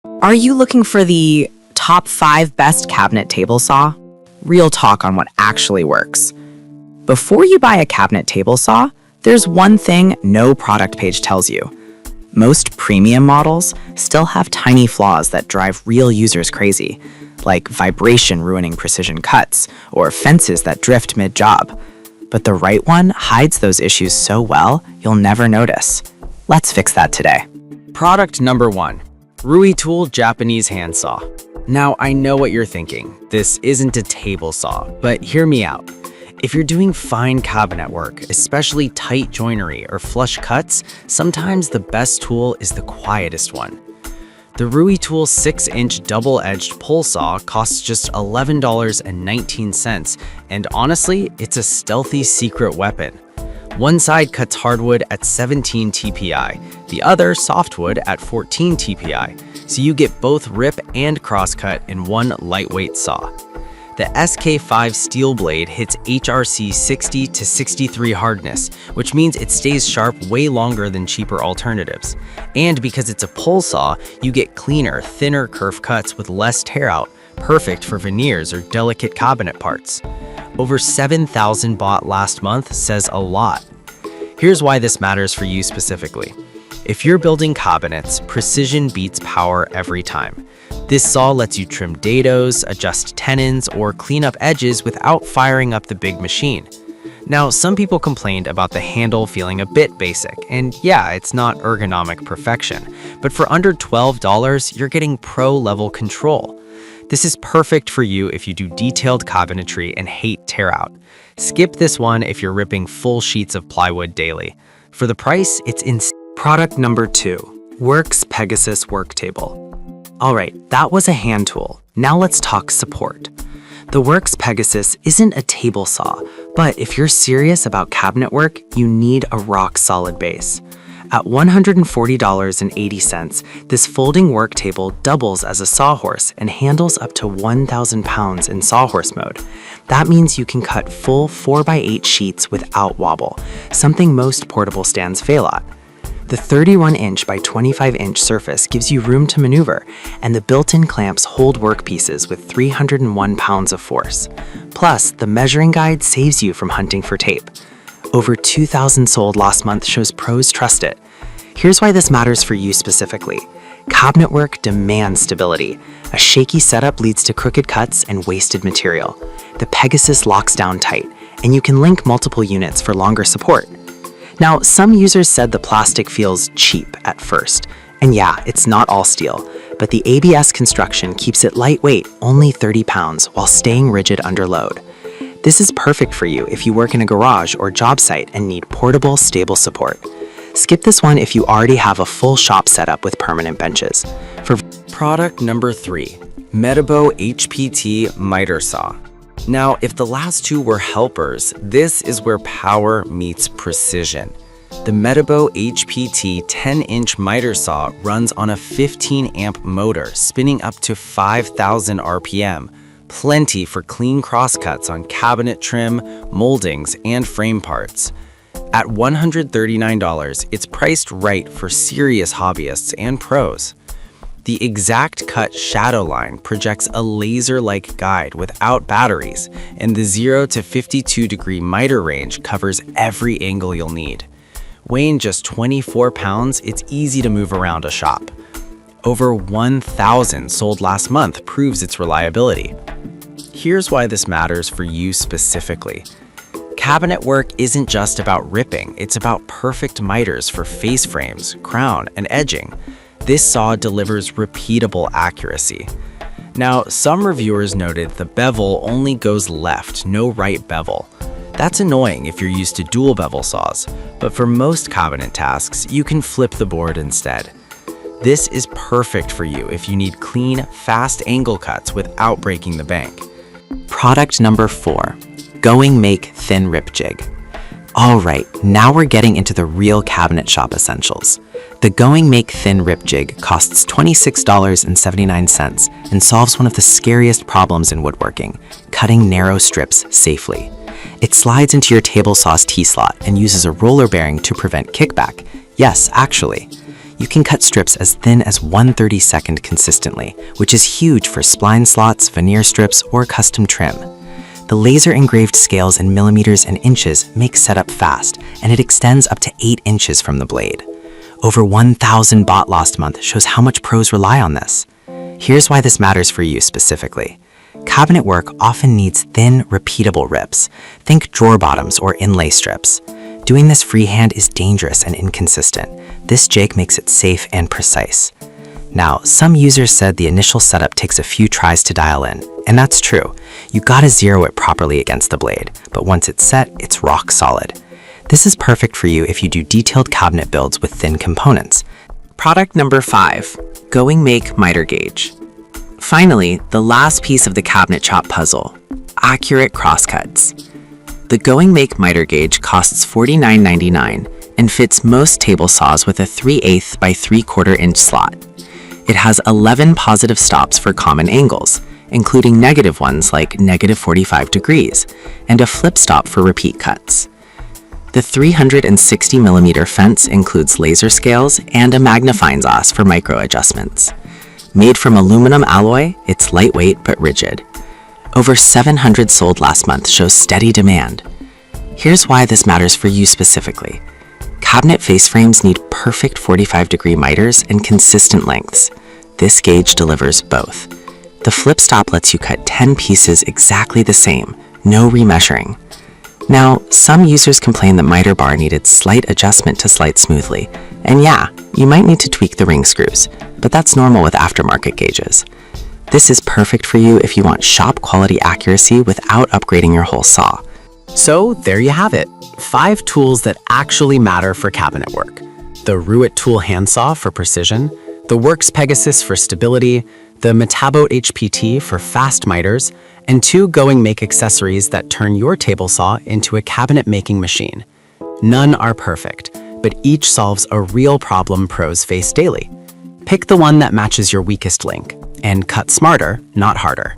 Are you looking for the top 5 best cabinet table saw? Real talk on what actually works. Before you buy a cabinet table saw, there's one thing no product page tells you. Most premium models still have tiny flaws that drive real users crazy, like vibration ruining precision cuts or fences that drift mid-job. But the right one hides those issues so well, you'll never notice. Let's fix that today. Product number 1, Rui Tool Japanese Hand Saw. Now, I know what you're thinking. This isn't a table saw, but hear me out. If you're doing fine cabinet work, especially tight joinery or flush cuts, sometimes the best tool is the quietest one. The Rui Tool 6-inch double-edged pole saw costs just $11.19, and honestly, it's a stealthy secret weapon. One side cuts hardwood at 17 TPI, the other softwood at 14 TPI, so you get both rip and crosscut in one lightweight saw. The SK5 steel blade hits HRC 60 to 63 hardness, which means it stays sharp way longer than cheaper alternatives. And because it's a pole saw, you get cleaner, thinner kerf cuts with less tear out, perfect for veneers or delicate cabinet parts. Over 7,000 bought last month says a lot. Here's why this matters for you specifically. If you're building cabinets, precision beats power every time. This saw lets you trim dados, adjust tenons, or clean up edges without firing up the big machine. Now, some people complained about the handle feeling a bit basic, and yeah, it's not ergonomic perfection, but for under $12, you're getting pro-level control. This is perfect for you if you do detailed cabinetry and hate tear out. Skip this one if you're ripping full sheets of plywood daily. For the price, it's insane. Product number 2, Works Pegasus Work Table. Alright, that was a hand tool. Now let's talk support. The Works Pegasus isn't a table saw, but if you're serious about cabinet work, you need a rock-solid base. At $140.80, this folding work table doubles as a sawhorse and handles up to 1,000 pounds in sawhorse mode. That means you can cut full 4x8 sheets without wobble, something most portable stands fail at. The 31-inch by 25-inch surface gives you room to maneuver, and the built-in clamps hold workpieces with 301 pounds of force. Plus, the measuring guide saves you from hunting for tape. Over 2,000 sold last month shows pros trust it. Here's why this matters for you specifically. Cabinet work demands stability. A shaky setup leads to crooked cuts and wasted material. The Pegasus locks down tight, and you can link multiple units for longer support. Now, some users said the plastic feels cheap at first. And yeah, it's not all steel, but the ABS construction keeps it lightweight, only 30 pounds, while staying rigid under load. This is perfect for you if you work in a garage or job site and need portable, stable support. Skip this one if you already have a full shop setup with permanent benches. For Product number 3, Metabo HPT Miter Saw. Now, if the last two were helpers, this is where power meets precision. The Metabo HPT 10-inch miter saw runs on a 15-amp motor spinning up to 5,000 RPM, plenty for clean crosscuts on cabinet trim, moldings, and frame parts. At $139, it's priced right for serious hobbyists and pros. The Exact Cut shadow line projects a laser-like guide without batteries, and the 0 to 52-degree miter range covers every angle you'll need. Weighing just 24 pounds, it's easy to move around a shop. Over 1,000 sold last month proves its reliability. Here's why this matters for you specifically. Cabinet work isn't just about ripping, it's about perfect miters for face frames, crown, and edging. This saw delivers repeatable accuracy. Now, some reviewers noted the bevel only goes left, no right bevel. That's annoying if you're used to dual bevel saws, but for most cabinet tasks, you can flip the board instead. This is perfect for you if you need clean, fast angle cuts without breaking the bank. Product number 4, Going Make Thin Rip Jig. Alright, now we're getting into the real cabinet shop essentials. The Going Make Thin Rip Jig costs $26.79 and solves one of the scariest problems in woodworking, cutting narrow strips safely. It slides into your table saw's T-slot and uses a roller bearing to prevent kickback. Yes, actually. You can cut strips as thin as 1/32 consistently, which is huge for spline slots, veneer strips, or custom trim. The laser-engraved scales in millimeters and inches make setup fast, and it extends up to 8 inches from the blade. Over 1,000 bought last month shows how much pros rely on this. Here's why this matters for you specifically. Cabinet work often needs thin, repeatable rips. Think drawer bottoms or inlay strips. Doing this freehand is dangerous and inconsistent. This jig makes it safe and precise. Now, some users said the initial setup takes a few tries to dial in, and that's true. You gotta zero it properly against the blade, but once it's set, it's rock solid. This is perfect for you if you do detailed cabinet builds with thin components. Product number 5, Going Make Miter Gauge. Finally, the last piece of the cabinet chop puzzle, accurate crosscuts. The Going Make Miter Gauge costs $49.99 and fits most table saws with a 3/8 by 3/4 inch slot. It has 11 positive stops for common angles, including negative ones like -45 degrees, and a flip stop for repeat cuts. The 360mm fence includes laser scales and a magnifying glass for micro adjustments. Made from aluminum alloy, it's lightweight but rigid. Over 700 sold last month shows steady demand. Here's why this matters for you specifically. Cabinet face frames need perfect 45-degree miters and consistent lengths. This gauge delivers both. The flip stop lets you cut 10 pieces exactly the same, no remeasuring. Now, some users complain the miter bar needed slight adjustment to slide smoothly. And yeah, you might need to tweak the ring screws, but that's normal with aftermarket gauges. This is perfect for you if you want shop quality accuracy without upgrading your whole saw. So there you have it, 5 tools that actually matter for cabinet work. The Ruit Tool handsaw for precision, the Works Pegasus for stability, the Metabo HPT for fast miters, and 2 Going Make accessories that turn your table saw into a cabinet making machine. None are perfect, but each solves a real problem pros face daily. Pick the one that matches your weakest link, and cut smarter, not harder.